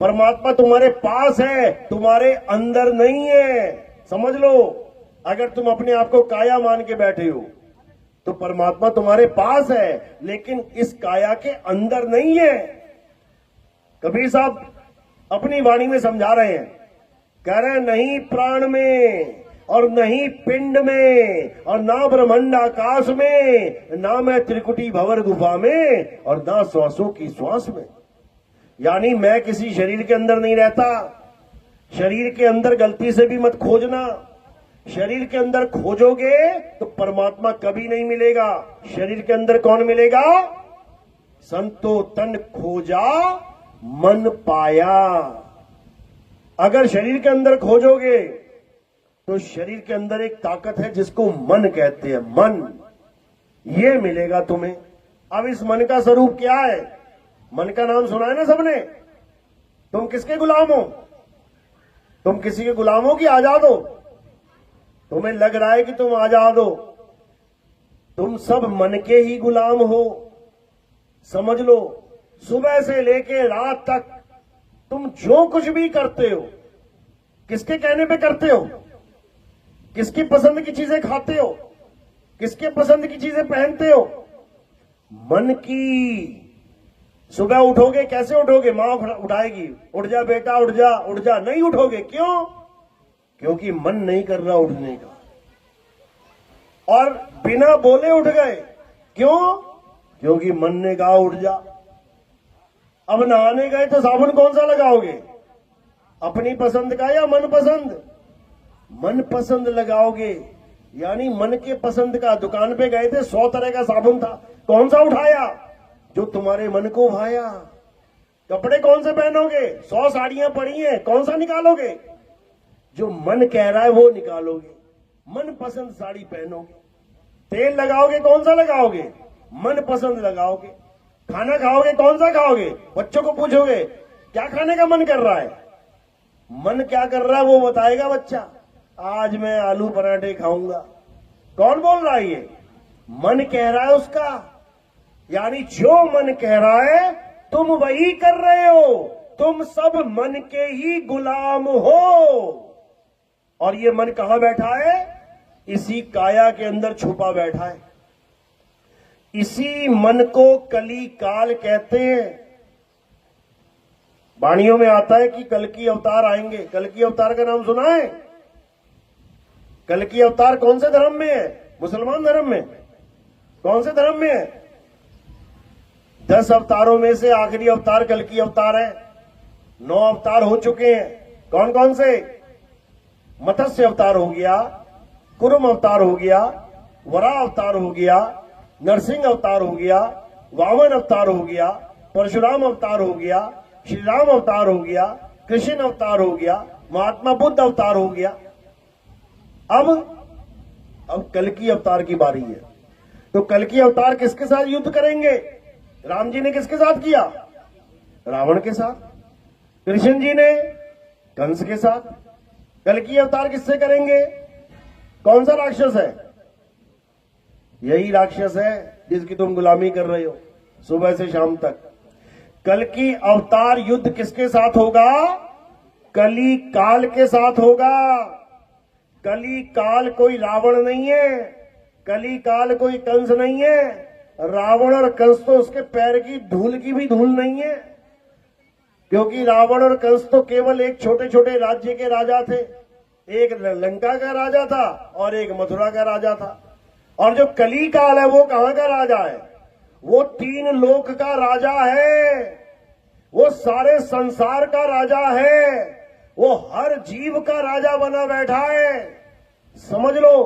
परमात्मा तुम्हारे पास है, तुम्हारे अंदर नहीं है। समझ लो, अगर तुम अपने आप को काया मान के बैठे हो तो परमात्मा तुम्हारे पास है, लेकिन इस काया के अंदर नहीं है। कबीर साहब अपनी वाणी में समझा रहे हैं, कह रहे हैं नहीं प्राण में और नहीं पिंड में और ना ब्रह्मांड आकाश में, ना मैं त्रिकुटी भंवर गुफा में और ना श्वासों की श्वास में। यानी मैं किसी शरीर के अंदर नहीं रहता। शरीर के अंदर गलती से भी मत खोजना। शरीर के अंदर खोजोगे तो परमात्मा कभी नहीं मिलेगा। शरीर के अंदर कौन मिलेगा? संतो तन खोजा मन पाया। अगर शरीर के अंदर खोजोगे तो शरीर के अंदर एक ताकत है जिसको मन कहते हैं। मन, ये मिलेगा तुम्हें। अब इस मन का स्वरूप क्या है? मन का नाम सुना है ना सबने। तुम किसके गुलाम हो? तुम किसी के गुलाम हो कि आजाद हो? तुम्हें लग रहा है कि तुम आजाद हो, तुम सब मन के ही गुलाम हो। समझ लो, सुबह से लेके रात तक तुम जो कुछ भी करते हो, किसके कहने पे करते हो? किसकी पसंद की चीजें खाते हो? किसके पसंद की चीजें पहनते हो? मन की। सुबह उठोगे, कैसे उठोगे? मां उठाएगी, उठ जा बेटा, उठ जा, उठ जा। नहीं उठोगे। क्यों? क्योंकि मन नहीं कर रहा उठने का। और बिना बोले उठ गए। क्यों? क्योंकि मन ने कहा उठ जा। अब नहाने गए तो साबुन कौन सा लगाओगे? अपनी पसंद का या मन पसंद? मन पसंद लगाओगे। यानी मन के पसंद का। दुकान पे गए थे, 100 तरह का साबुन था, कौन सा उठाया? जो तुम्हारे मन को भाया। कपड़े कौन से पहनोगे? 100 साड़ियां पड़ी हैं, कौन सा निकालोगे? जो मन कह रहा है वो निकालोगे। मन पसंद साड़ी पहनोगे। तेल लगाओगे, कौन सा लगाओगे? मन पसंद लगाओगे। खाना खाओगे, कौन सा खाओगे? बच्चों को पूछोगे क्या खाने का मन कर रहा है? मन क्या कर रहा है वो बताएगा बच्चा। आज मैं आलू पराठे खाऊंगा। कौन बोल रहा है ये? मन कह रहा है उसका। यानी जो मन कह रहा है तुम वही कर रहे हो। तुम सब मन के ही गुलाम हो। और ये मन कहां बैठा है? इसी काया के अंदर छुपा बैठा है। इसी मन को कली काल कहते हैं। वाणियों में आता है कि कल की अवतार आएंगे। कल की अवतार का नाम सुना है? कल की अवतार कौन से धर्म में है? मुसलमान धर्म में। कौन से धर्म में है? 10 अवतारों में से आखिरी अवतार कल की अवतार है। 9 अवतार हो चुके हैं। कौन कौन से? मत्स्य अवतार हो गया, कुर्म अवतार हो गया, वराह अवतार हो गया, नरसिंह अवतार हो गया, वामन अवतार हो गया, परशुराम अवतार हो गया, श्री राम अवतार हो गया, कृष्ण अवतार हो गया, महात्मा बुद्ध अवतार हो गया। अब कल की अवतार की बारी है। तो कल की अवतार किसके साथ युद्ध करेंगे? राम जी ने किसके साथ किया? रावण के साथ। कृष्ण जी ने कंस के साथ। कल की अवतार किससे करेंगे? कौन सा राक्षस है? यही राक्षस है जिसकी तुम गुलामी कर रहे हो सुबह से शाम तक। कल की अवतार युद्ध किसके साथ होगा? कली काल के साथ होगा। कली काल कोई रावण नहीं है। कली काल कोई कंस नहीं है। रावण और कंस तो उसके पैर की धूल की भी धूल नहीं है। क्योंकि रावण और कंस तो केवल एक छोटे छोटे राज्य के राजा थे। एक लंका का राजा था और एक मथुरा का राजा था। और जो कली काल है वो कहां का राजा है? वो 3 लोक का राजा है। वो सारे संसार का राजा है। वो हर जीव का राजा बना बैठा है। समझ लो,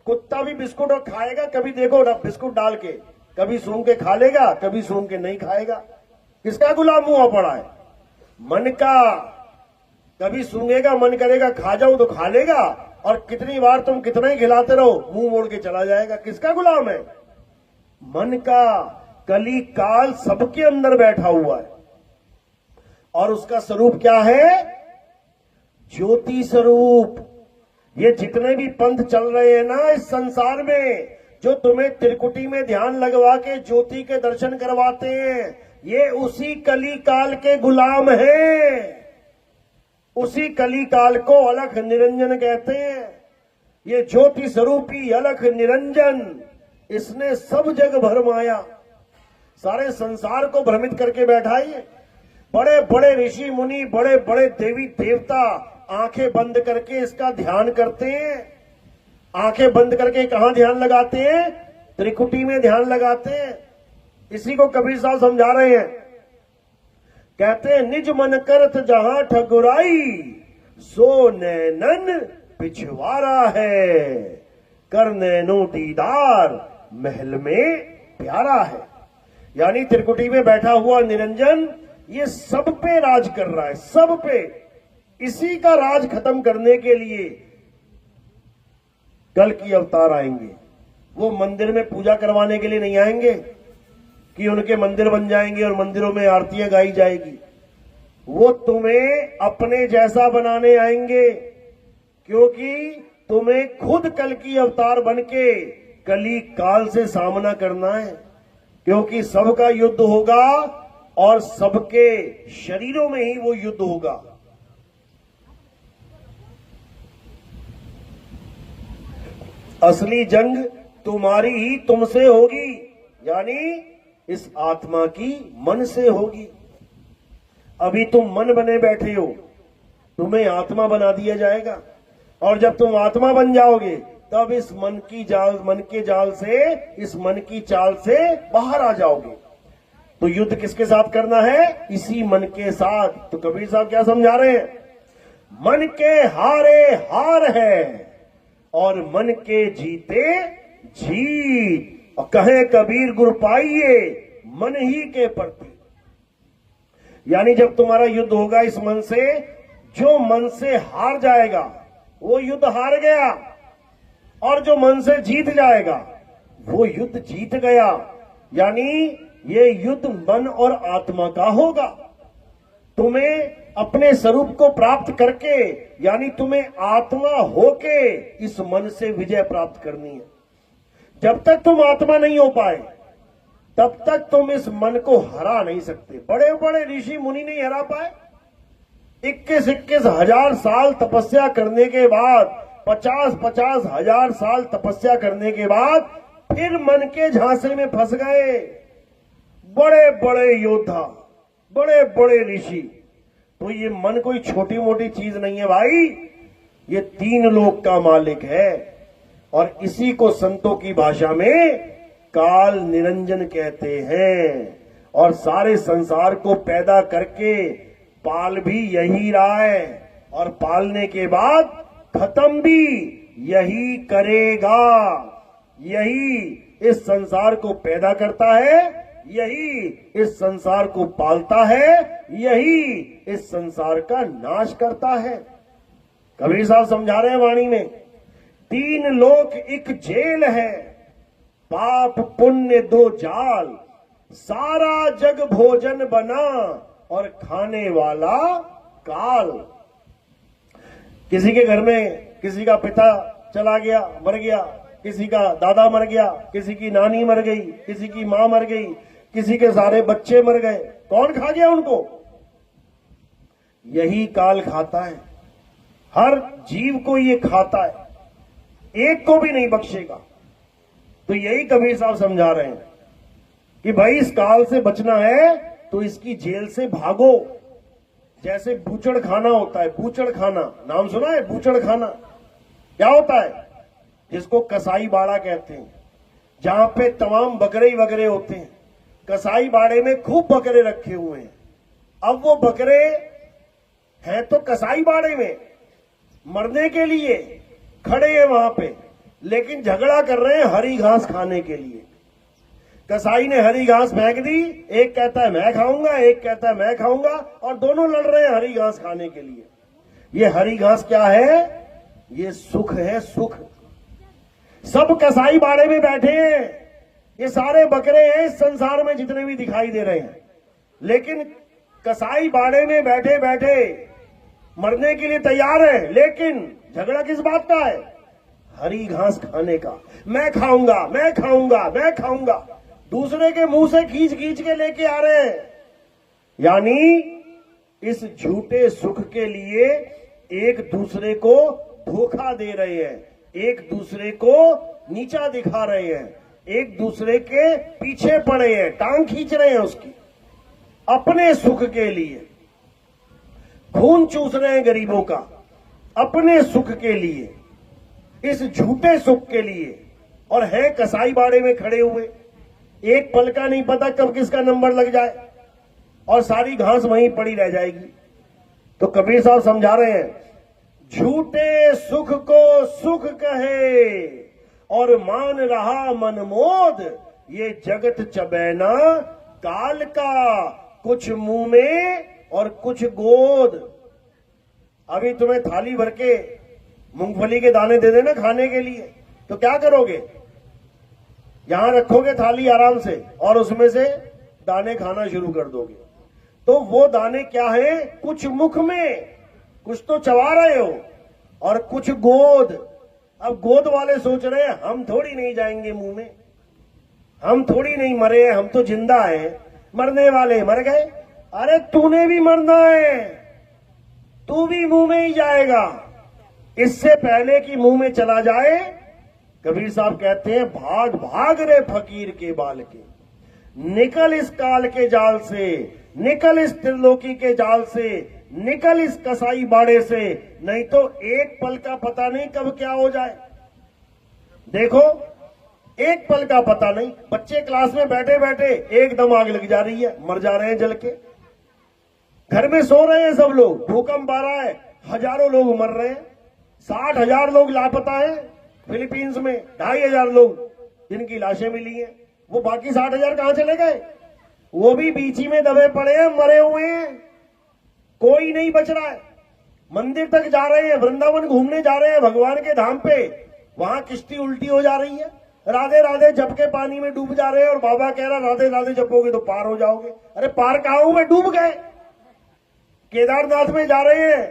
कुत्ता भी बिस्कुट और खाएगा। कभी देखो ना, बिस्कुट डाल के कभी सूंघ के खा लेगा, कभी सूंघ के नहीं खाएगा। किसका गुलाम हुआ पड़ा है? मन का। कभी सूंघेगा, मन करेगा खा जाऊं तो खा लेगा, और कितनी बार तुम कितना ही खिलाते रहो मुंह मोड़ के चला जाएगा। किसका गुलाम है? मन का। कली काल सबके अंदर बैठा हुआ है। और उसका स्वरूप क्या है? ज्योति स्वरूप। ये जितने भी पंथ चल रहे हैं ना इस संसार में, जो तुम्हें त्रिकुटी में ध्यान लगवा के ज्योति के दर्शन करवाते हैं, ये उसी कली काल के गुलाम हैं। उसी कली काल को अलख निरंजन कहते हैं। ये ज्योति स्वरूपी अलख निरंजन, इसने सब जग भरमाया, सारे संसार को भ्रमित करके बैठा है। बड़े बड़े ऋषि मुनि, बड़े बड़े देवी देवता आंखें बंद करके इसका ध्यान करते हैं। आंखें बंद करके कहां ध्यान लगाते हैं? त्रिकुटी में ध्यान लगाते हैं। इसी को कबीर साहब समझा रहे हैं। कहते हैं निज मन करत जहां ठकुराई, सो नैनन पिछवारा है, कर नैनो दीदार महल में प्यारा है। यानी त्रिकुटी में बैठा हुआ निरंजन ये सब पे राज कर रहा है, सब पे। इसी का राज खत्म करने के लिए कल की अवतार आएंगे। वो मंदिर में पूजा करवाने के लिए नहीं आएंगे कि उनके मंदिर बन जाएंगे और मंदिरों में आरतियां गाई जाएगी। वो तुम्हें अपने जैसा बनाने आएंगे, क्योंकि तुम्हें खुद कल की अवतार बनके कली काल से सामना करना है। क्योंकि सबका युद्ध होगा और सबके शरीरों में ही वो युद्ध होगा। असली जंग तुम्हारी ही तुमसे होगी, यानी इस आत्मा की मन से होगी। अभी तुम मन बने बैठे हो, तुम्हें आत्मा बना दिया जाएगा। और जब तुम आत्मा बन जाओगे तब इस मन के जाल से, इस मन की चाल से बाहर आ जाओगे। तो युद्ध किसके साथ करना है? इसी मन के साथ। तो कबीर साहब क्या समझा रहे हैं? मन के हारे हार है और मन के जीते जीत। और कहे कबीर गुर पाइए मन ही के प्रति। यानी जब तुम्हारा युद्ध होगा इस मन से, जो मन से हार जाएगा वो युद्ध हार गया, और जो मन से जीत जाएगा वो युद्ध जीत गया। यानी ये युद्ध मन और आत्मा का होगा। तुम्हें अपने स्वरूप को प्राप्त करके, यानी तुम्हें आत्मा होके इस मन से विजय प्राप्त करनी है। जब तक तुम आत्मा नहीं हो पाए तब तक तुम इस मन को हरा नहीं सकते। बड़े बड़े ऋषि मुनि नहीं हरा पाए। 21-21 हजार साल तपस्या करने के बाद, 50-50 हजार साल तपस्या करने के बाद फिर मन के झांसे में फंस गए बड़े बड़े योद्धा, बड़े बड़े ऋषि। तो ये मन कोई छोटी मोटी चीज नहीं है भाई, ये 3 लोक का मालिक है। और इसी को संतों की भाषा में काल निरंजन कहते हैं। और सारे संसार को पैदा करके पाल भी यही रहा है, और पालने के बाद खत्म भी यही करेगा। यही इस संसार को पैदा करता है, यही इस संसार को पालता है, यही इस संसार का नाश करता है। कबीर साहब समझा रहे हैं वाणी में, 3 लोक एक जेल है, पाप पुण्य 2 जाल, सारा जग भोजन बना और खाने वाला काल। किसी के घर में किसी का पिता चला गया, मर गया, किसी का दादा मर गया, किसी की नानी मर गई, किसी की मां मर गई, किसी के सारे बच्चे मर गए। कौन खा गया उनको? यही काल खाता है। हर जीव को ये खाता है, एक को भी नहीं बख्शेगा। तो यही कबीर साहब समझा रहे हैं कि भाई इस काल से बचना है तो इसकी जेल से भागो। जैसे बूचड़ खाना होता है, बूचड़ खाना नाम सुना है? बूचड़ खाना क्या होता है? जिसको कसाई बाड़ा कहते हैं, जहां पे तमाम बकरे वगैरह होते हैं। कसाई बाड़े में खूब बकरे रखे हुए हैं। अब वो बकरे हैं तो कसाई बाड़े में मरने के लिए खड़े हैं वहां पे, लेकिन झगड़ा कर रहे हैं हरी घास खाने के लिए। कसाई ने हरी घास फेंक दी, एक कहता है मैं खाऊंगा, एक कहता है मैं खाऊंगा, और दोनों लड़ रहे हैं हरी घास खाने के लिए। ये हरी घास क्या है? ये सुख है, सुख। सब कसाई बाड़े में बैठे हैं, ये सारे बकरे हैं इस संसार में जितने भी दिखाई दे रहे हैं, लेकिन कसाई बाड़े में बैठे बैठे मरने के लिए तैयार है। लेकिन झगड़ा किस बात का है? हरी घास खाने का। मैं खाऊंगा, मैं खाऊंगा, मैं खाऊंगा। दूसरे के मुंह से खींच खींच के लेके आ रहे हैं। यानी इस झूठे सुख के लिए एक दूसरे को धोखा दे रहे हैं, एक दूसरे को नीचा दिखा रहे हैं, एक दूसरे के पीछे पड़े हैं, टांग खींच रहे हैं उसकी, अपने सुख के लिए खून चूस रहे हैं गरीबों का, अपने सुख के लिए, इस झूठे सुख के लिए। और है कसाई बाड़े में खड़े हुए, एक पल का नहीं पता कब किसका नंबर लग जाए और सारी घास वहीं पड़ी रह जाएगी। तो कबीर साहब समझा रहे हैं, झूठे सुख को सुख कहे और मान रहा मनमोद, ये जगत चबैना काल का, कुछ मुंह में और कुछ गोद। अभी तुम्हें थाली भर के मूंगफली के दाने दे देना खाने के लिए, तो क्या करोगे? यहां रखोगे थाली आराम से और उसमें से दाने खाना शुरू कर दोगे। तो वो दाने क्या है? कुछ मुख में, कुछ तो चबा रहे हो, और कुछ गोद। अब गोद वाले सोच रहे हैं हम थोड़ी नहीं जाएंगे मुंह में, हम थोड़ी नहीं मरे हैं, हम तो जिंदा हैं, मरने वाले मर गए। अरे तूने भी मरना है, तू भी मुंह में ही जाएगा। इससे पहले कि मुंह में चला जाए, कबीर साहब कहते हैं, भाग भाग रे फकीर के बाल के, निकल इस काल के जाल से, निकल इस त्रिलोकी के जाल से, निकल इस कसाई बाड़े से, नहीं तो एक पल का पता नहीं कब क्या हो जाए। देखो, एक पल का पता नहीं। बच्चे क्लास में बैठे बैठे एकदम आग लग जा रही है, मर जा रहे हैं जल के। घर में सो रहे हैं सब लोग, भूकंप आ रहा है, हजारों लोग मर रहे हैं, 60,000 लोग लापता हैं फिलीपींस में, 2,500 लोग जिनकी लाशें मिली हैं। वो बाकी 60,000 कहां चले गए? वो भी बीच ही में दबे पड़े हैं, मरे हुए हैं, कोई नहीं बच रहा है। मंदिर तक जा रहे हैं, वृंदावन घूमने जा रहे हैं, भगवान के धाम पे, वहां किश्ती उल्टी हो जा रही है, राधे राधे जप के पानी में डूब जा रहे हैं, और बाबा कह रहा राधे राधे जपोगे तो पार हो जाओगे। अरे पार कहां हूं मैं, डूब गए। केदारनाथ में जा रहे हैं,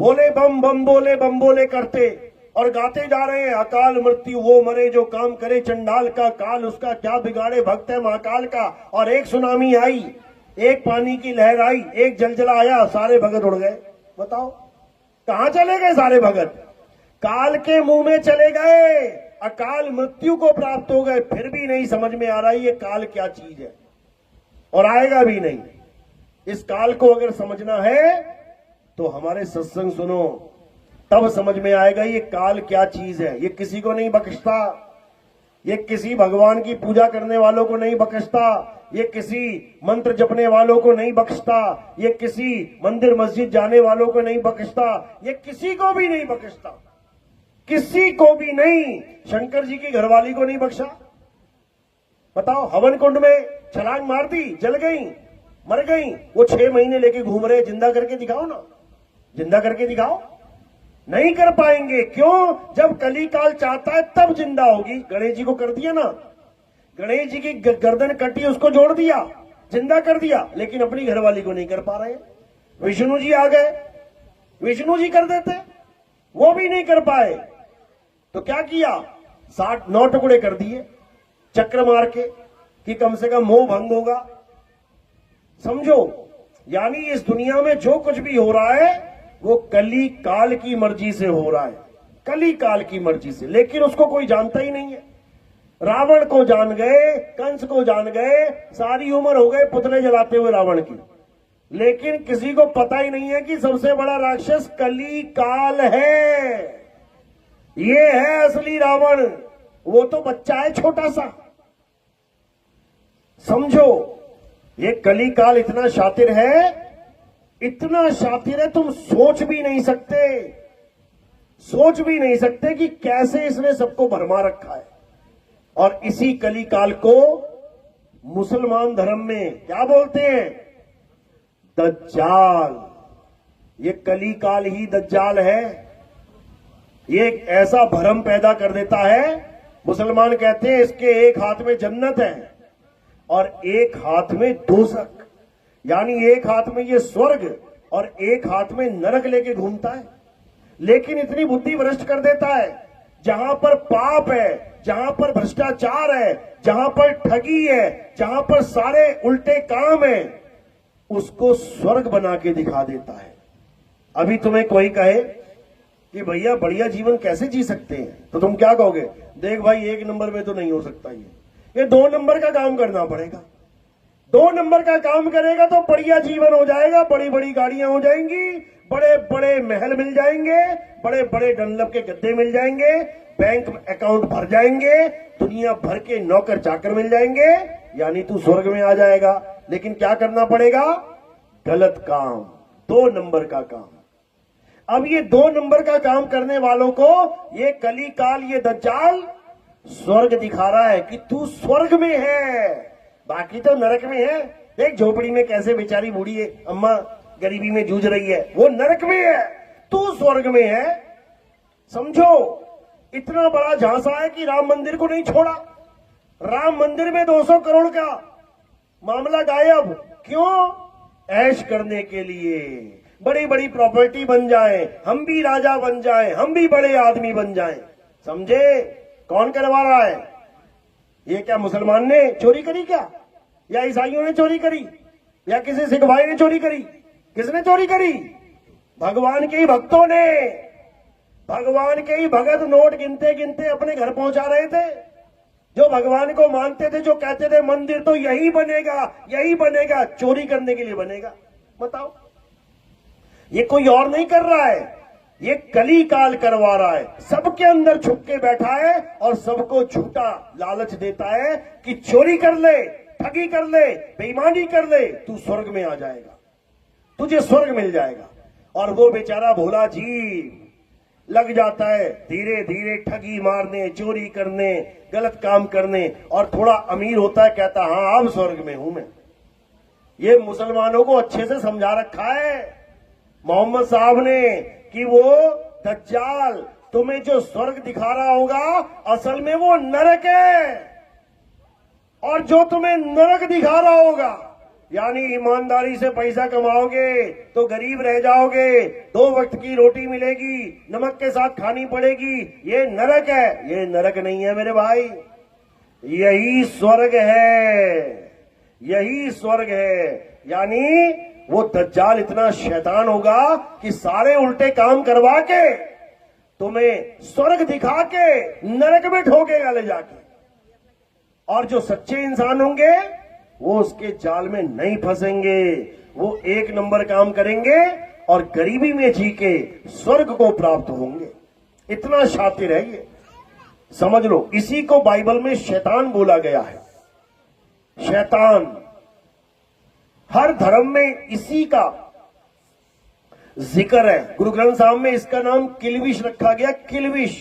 बोले बम बम बोले बम बोले करते और गाते जा रहे हैं, अकाल मृत्यु वो मरे जो काम करे चंडाल का, काल उसका क्या बिगाड़े भक्त है महाकाल का। और एक सुनामी आई, एक पानी की लहर आई, एक जलजला आया, सारे भगत उड़ गए। बताओ कहां चले गए सारे भगत? काल के मुंह में चले गए, अकाल मृत्यु को प्राप्त हो गए। फिर भी नहीं समझ में आ रहा ये काल क्या चीज है, और आएगा भी नहीं। इस काल को अगर समझना है तो हमारे सत्संग सुनो, तब समझ में आएगा ये काल क्या चीज है। ये किसी को नहीं बख्शता, ये किसी भगवान की पूजा करने वालों को नहीं बख्शता, ये किसी मंत्र जपने वालों को नहीं बख्शता, ये किसी मंदिर मस्जिद जाने वालों को नहीं बख्शता, ये किसी को भी नहीं बख्शता, किसी को भी नहीं। शंकर जी की घरवाली को नहीं बख्शा। बताओ, हवन कुंड में छलांग मार दी, जल गई, मर गई, वो 6 महीने लेके घूम रहे, जिंदा करके दिखाओ ना, जिंदा करके दिखाओ। नहीं कर पाएंगे। क्यों? जब कली काल चाहता है तब जिंदा होगी। गणेश जी को कर दिया ना, गणेश जी की गर्दन कटी, उसको जोड़ दिया, जिंदा कर दिया, लेकिन अपनी घरवाली को नहीं कर पा रहे। विष्णु जी आ गए, विष्णु जी कर देते, वो भी नहीं कर पाए। तो क्या किया? 9 टुकड़े कर दिए चक्र मार के, कि कम से कम मोह भंग होगा। समझो, यानी इस दुनिया में जो कुछ भी हो रहा है वो कली काल की मर्जी से हो रहा है, कली काल की मर्जी से। लेकिन उसको कोई जानता ही नहीं है। रावण को जान गए, कंस को जान गए, सारी उम्र हो गए पुतले जलाते हुए रावण की, लेकिन किसी को पता ही नहीं है कि सबसे बड़ा राक्षस कली काल है। ये है असली रावण, वो तो बच्चा है छोटा सा। समझो, ये कली काल इतना शातिर है, इतना शातिर है, तुम सोच भी नहीं सकते, सोच भी नहीं सकते कि कैसे इसने सबको भरमा रखा है। और इसी कली काल को मुसलमान धर्म में क्या बोलते हैं? दज्जाल। ये कली काल ही दज्जाल है। ये एक ऐसा भ्रम पैदा कर देता है। मुसलमान कहते हैं इसके एक हाथ में जन्नत है और एक हाथ में दोज़ख, यानी एक हाथ में ये स्वर्ग और एक हाथ में नरक लेके घूमता है। लेकिन इतनी बुद्धि भ्रष्ट कर देता है, जहां पर पाप है, जहां पर भ्रष्टाचार है, जहां पर ठगी है, जहां पर सारे उल्टे काम है, उसको स्वर्ग बना के दिखा देता है। अभी तुम्हें कोई कहे कि भैया बढ़िया जीवन कैसे जी सकते हैं, तो तुम क्या कहोगे? देख भाई, 1 नंबर में तो नहीं हो सकता, ये 2 नंबर का काम करना पड़ेगा। 2 नंबर का काम करेगा तो बढ़िया जीवन हो जाएगा, बड़ी बड़ी गाड़ियां हो जाएंगी, बड़े बड़े महल मिल जाएंगे, बड़े बड़े डनलप के गद्दे मिल जाएंगे, बैंक अकाउंट भर जाएंगे, दुनिया भर के नौकर चाकर मिल जाएंगे, यानी तू स्वर्ग में आ जाएगा। लेकिन क्या करना पड़ेगा? गलत काम, 2 नंबर का काम। अब ये 2 नंबर का काम करने वालों को ये कली काल, ये दज्जाल स्वर्ग दिखा रहा है कि तू स्वर्ग में है, बाकी तो नरक में है। देख झोपड़ी में कैसे बेचारी बूढ़ी है अम्मा गरीबी में जूझ रही है, वो नरक में है, तू स्वर्ग में है। समझो, इतना बड़ा झांसा है कि राम मंदिर को नहीं छोड़ा। राम मंदिर में 200 करोड़ का मामला गायब। क्यों? ऐश करने के लिए, बड़ी बड़ी प्रॉपर्टी बन जाए, हम भी राजा बन जाए, हम भी बड़े आदमी बन जाए। समझे? कौन करवा रहा है ये? क्या मुसलमान ने चोरी करी क्या, या ईसाइयों ने चोरी करी, या किसी सिख भाई ने चोरी करी? किसने चोरी करी? भगवान के ही भक्तों ने। भगवान के ही भगत नोट गिनते गिनते अपने घर पहुंचा रहे थे। जो भगवान को मानते थे, जो कहते थे मंदिर तो यही बनेगा, यही बनेगा, चोरी करने के लिए बनेगा। बताओ, ये कोई और नहीं कर रहा है, ये कली काल करवा रहा है। सबके अंदर छुप के बैठा है और सबको झूठा लालच देता है कि चोरी कर ले, ठगी कर ले, बेईमानी कर ले, तू स्वर्ग में आ जाएगा, तुझे स्वर्ग मिल जाएगा। और वो बेचारा भोला जी लग जाता है धीरे धीरे ठगी मारने, चोरी करने, गलत काम करने, और थोड़ा अमीर होता है, कहता हाँ अब स्वर्ग में हूं मैं। ये मुसलमानों को अच्छे से समझा रखा है मोहम्मद साहब ने कि वो दज्जाल तुम्हें जो स्वर्ग दिखा रहा होगा, असल में वो नरक है। और जो तुम्हें नरक दिखा रहा होगा, यानी ईमानदारी से पैसा कमाओगे तो गरीब रह जाओगे, 2 वक्त की रोटी मिलेगी, नमक के साथ खानी पड़ेगी, ये नरक है। ये नरक नहीं है मेरे भाई, यही स्वर्ग है, यही स्वर्ग है। यानी वो दज्जाल इतना शैतान होगा कि सारे उल्टे काम करवा के तुम्हें स्वर्ग दिखा के नरक में ठोकेगा ले जाके। और जो सच्चे इंसान होंगे वो उसके जाल में नहीं फंसेंगे, वो 1 नंबर काम करेंगे और गरीबी में जी के स्वर्ग को प्राप्त होंगे। इतना शातिर है ये, समझ लो। इसी को बाइबल में शैतान बोला गया है। शैतान हर धर्म में इसी का जिक्र है। गुरु ग्रंथ साहब में इसका नाम किलविश रखा गया, किलविश।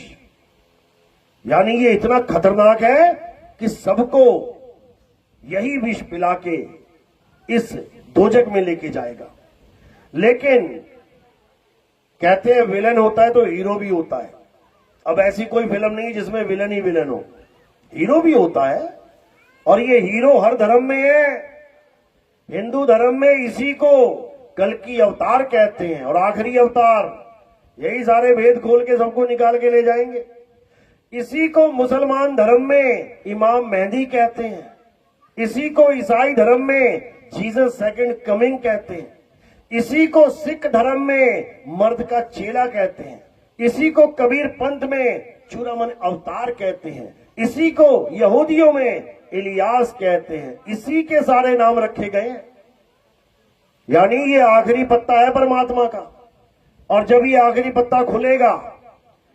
यानी ये इतना खतरनाक है कि सबको यही विष पिला के इस दोजक में लेके जाएगा। लेकिन कहते हैं विलन होता है तो हीरो भी होता है। अब ऐसी कोई फिल्म नहीं जिसमें विलन ही विलन हो, हीरो भी होता है। और ये हीरो हर धर्म में है। हिंदू धर्म में इसी को कल्कि अवतार कहते हैं, और आखिरी अवतार, यही सारे भेद खोल के सबको निकाल के ले जाएंगे। इसी को मुसलमान धर्म में इमाम मेहदी कहते हैं। इसी को ईसाई धर्म में जीसस सेकंड कमिंग कहते हैं। इसी को सिख धर्म में मर्द का चेला कहते हैं। इसी को कबीर पंथ में चूड़ामन अवतार कहते हैं। इसी को यहूदियों में इलियास कहते हैं। इसी के सारे नाम रखे गए हैं। यानी ये आखिरी पत्ता है परमात्मा का। और जब ये आखिरी पत्ता खुलेगा,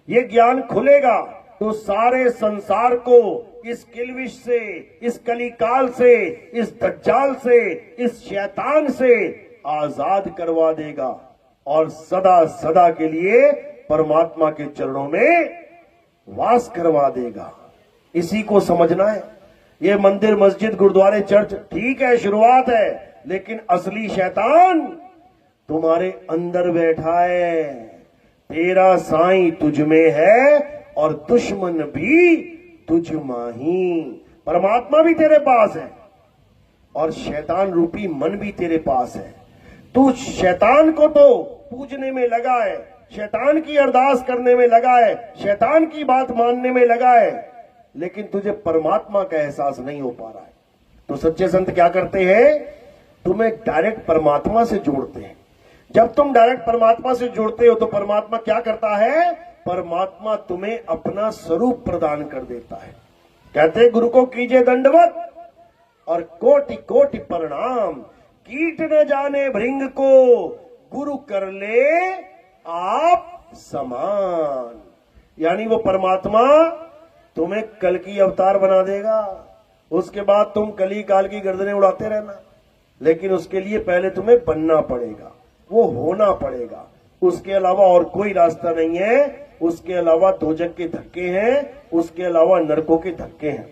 ये ज्ञान खुलेगा, तो सारे संसार को इस किलविश से, इस कलिकाल से, इस दज्जाल से, इस शैतान से आजाद करवा देगा और सदा सदा के लिए परमात्मा के चरणों में वास करवा देगा। इसी को समझना है। ये मंदिर, मस्जिद, गुरुद्वारे, चर्च ठीक है, शुरुआत है, लेकिन असली शैतान तुम्हारे अंदर बैठा है। तेरा साईं तुझ में है और दुश्मन भी तुझ माही। परमात्मा भी तेरे पास है और शैतान रूपी मन भी तेरे पास है। तू शैतान को तो पूजने में लगा है, शैतान की अरदास करने में लगा है, शैतान की बात मानने में लगा है, लेकिन तुझे परमात्मा का एहसास नहीं हो पा रहा है। तो सच्चे संत क्या करते हैं? तुम्हें डायरेक्ट परमात्मा से जोड़ते हैं। जब तुम डायरेक्ट परमात्मा से जुड़ते हो तो परमात्मा क्या करता है? परमात्मा तुम्हें अपना स्वरूप प्रदान कर देता है। कहते हैं गुरु को कीजिए दंडवत और कोटि कोटि प्रणाम, कीट न जाने भृंग को गुरु कर ले आप समान। यानी वो परमात्मा तुम्हें कल की अवतार बना देगा, उसके बाद तुम कली काल की गर्दनें उड़ाते रहना, लेकिन उसके लिए पहले तुम्हें बनना पड़ेगा, वो होना पड़ेगा। उसके अलावा और कोई रास्ता नहीं है, उसके अलावा दोजक के धक्के हैं, उसके अलावा नरकों के धक्के हैं।